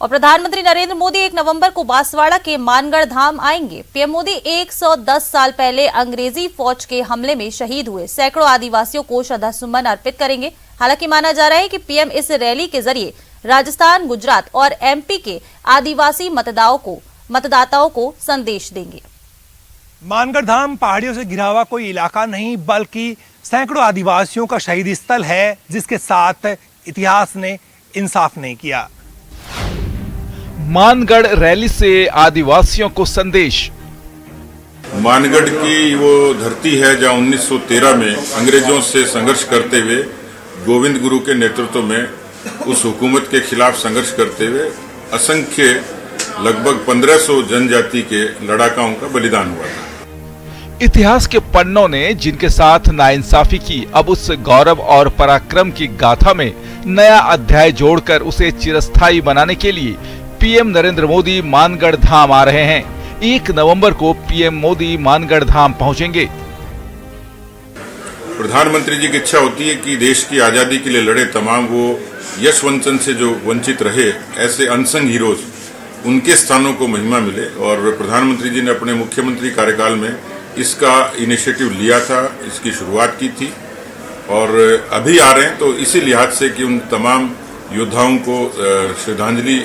और प्रधानमंत्री नरेंद्र मोदी 1 नवंबर को बांसवाड़ा के मानगढ़ धाम आएंगे। पीएम मोदी 110 साल पहले अंग्रेजी फौज के हमले में शहीद हुए सैकड़ों आदिवासियों को श्रद्धासुमन अर्पित करेंगे। हालांकि माना जा रहा है कि पीएम इस रैली के जरिए राजस्थान, गुजरात और एमपी के आदिवासी मतदाताओं को संदेश देंगे। मानगढ़ धाम पहाड़ियों से घिरा हुआ कोई इलाका नहीं, बल्कि सैकड़ों आदिवासियों का शहीदी स्थल है, जिसके साथ इतिहास ने इंसाफ नहीं किया। मानगढ़ रैली से आदिवासियों को संदेश। मानगढ़ की वो धरती है जहां 1913 में अंग्रेजों से संघर्ष करते हुए गोविंद गुरु के नेतृत्व में उस हुकूमत के खिलाफ संघर्ष करते हुए असंख्य लगभग 1500 जनजाति के लड़ाकाओं का बलिदान हुआ था। इतिहास के पन्नों ने जिनके साथ नाइंसाफी की, अब उस गौरव और पराक्रम की गाथा में नया अध्याय जोड़कर उसे चिरस्थायी बनाने के लिए पीएम नरेंद्र मोदी मानगढ़ धाम आ रहे हैं। 1 नवंबर को पीएम मोदी मानगढ़ धाम पहुंचेंगे। प्रधानमंत्री जी की इच्छा होती है कि देश की आजादी के लिए लड़े तमाम वो यशवंतन से जो वंचित रहे, ऐसे अनसंग हीरोज, उनके स्थानों को महिमा मिले। और प्रधानमंत्री जी ने अपने मुख्यमंत्री कार्यकाल में इसका इनिशिएटिव लिया था, इसकी शुरुआत की थी और अभी आ रहे हैं। तो इसी लिहाज से कि उन तमाम योद्धाओं को श्रद्धांजलि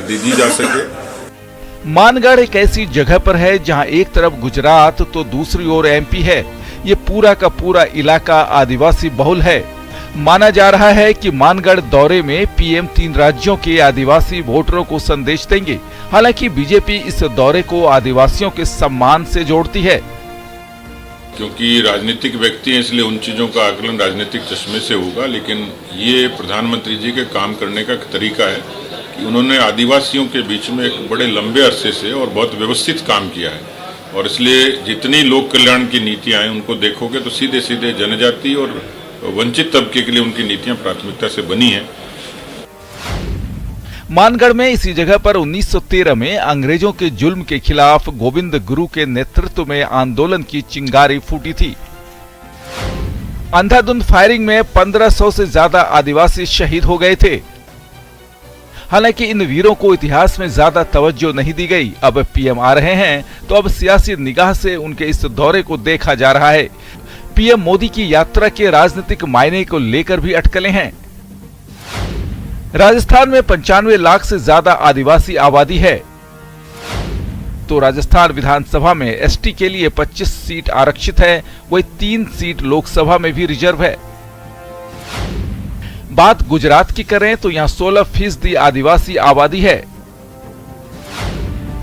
दी जा सके। मानगढ़ एक ऐसी जगह पर है जहां एक तरफ गुजरात तो दूसरी ओर एमपी है। ये पूरा का पूरा इलाका आदिवासी बहुल है। माना जा रहा है कि मानगढ़ दौरे में पीएम 3 राज्यों के आदिवासी वोटरों को संदेश देंगे। हालांकि बीजेपी इस दौरे को आदिवासियों के सम्मान से जोड़ती है। क्योंकि राजनीतिक व्यक्ति हैं, इसलिए उन चीजों का आकलन राजनीतिक चश्मे से होगा, लेकिन ये प्रधानमंत्री जी के काम करने का तरीका है कि उन्होंने आदिवासियों के बीच में एक बड़े लंबे अरसे से और बहुत व्यवस्थित काम किया है। और इसलिए जितनी लोक कल्याण की नीतियां हैं उनको देखोगे तो सीधे सीधे जनजाति और वंचित तबके के लिए उनकी नीतियां प्राथमिकता से बनी हैं। मानगढ़ में इसी जगह पर 1913 में अंग्रेजों के जुल्म के खिलाफ गोविंद गुरु के नेतृत्व में आंदोलन की चिंगारी फूटी थी। अंधाधुंध फायरिंग में 1500 से ज्यादा आदिवासी शहीद हो गए थे। हालांकि इन वीरों को इतिहास में ज्यादा तवज्जो नहीं दी गई। अब पीएम आ रहे हैं तो अब सियासी निगाह से उनके इस दौरे को देखा जा रहा है। पीएम मोदी की यात्रा के राजनीतिक मायने को लेकर भी अटकलें हैं। राजस्थान में 95 लाख से ज्यादा आदिवासी आबादी है, तो राजस्थान विधानसभा में एसटी के लिए 25 सीट आरक्षित है, वही 3 सीट लोकसभा में भी रिजर्व है। बात गुजरात की करें तो यहां 16% आदिवासी आबादी है।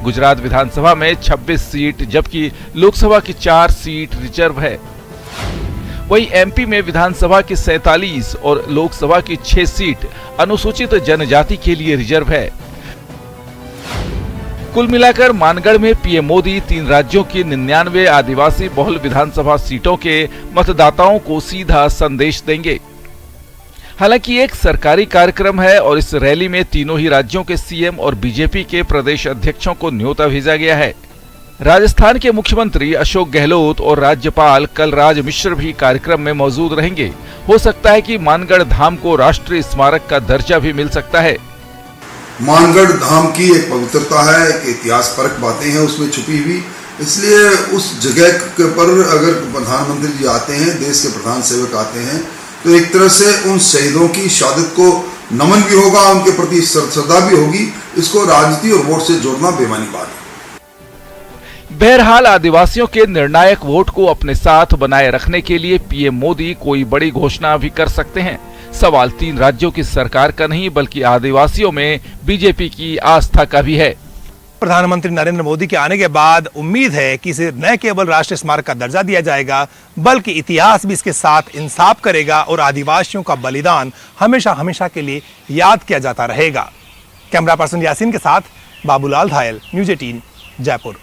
गुजरात विधानसभा में 26 सीट जबकि लोकसभा की 4 सीट रिजर्व है। वहीं एमपी में विधानसभा की 47 और लोकसभा की 6 सीट अनुसूचित जनजाति के लिए रिजर्व है। कुल मिलाकर मानगढ़ में पीएम मोदी 3 राज्यों की 99 आदिवासी बहुल विधानसभा सीटों के मतदाताओं को सीधा संदेश देंगे। हालांकि एक सरकारी कार्यक्रम है और इस रैली में तीनों ही राज्यों के सीएम और बीजेपी के प्रदेश अध्यक्षों को न्योता भेजा गया है। राजस्थान के मुख्यमंत्री अशोक गहलोत और राज्यपाल कलराज मिश्र भी कार्यक्रम में मौजूद रहेंगे। हो सकता है कि मानगढ़ धाम को राष्ट्रीय स्मारक का दर्जा भी मिल सकता है। मानगढ़ धाम की एक पवित्रता है, एक इतिहास परक बातें हैं उसमें छुपी हुई, इसलिए उस जगह के पर अगर प्रधानमंत्री जी आते हैं, देश के प्रधान सेवक आते हैं, तो एक तरह से उन शहीदों की शहादत को नमन भी होगा, उनके प्रति श्रद्धा भी होगी। इसको राजनीति और वोट से जोड़ना बेमानी बात है। बहरहाल आदिवासियों के निर्णायक वोट को अपने साथ बनाए रखने के लिए पीएम मोदी कोई बड़ी घोषणा भी कर सकते हैं। सवाल 3 राज्यों की सरकार का नहीं बल्कि आदिवासियों में बीजेपी की आस्था का भी है। प्रधानमंत्री नरेंद्र मोदी के आने के बाद उम्मीद है कि इसे न केवल राष्ट्रीय स्मारक का दर्जा दिया जाएगा बल्कि इतिहास भी इसके साथ इंसाफ करेगा और आदिवासियों का बलिदान हमेशा हमेशा के लिए याद किया जाता रहेगा। कैमरा पर्सन यासीन के साथ बाबूलाल धायल, न्यूज़ 18 जयपुर।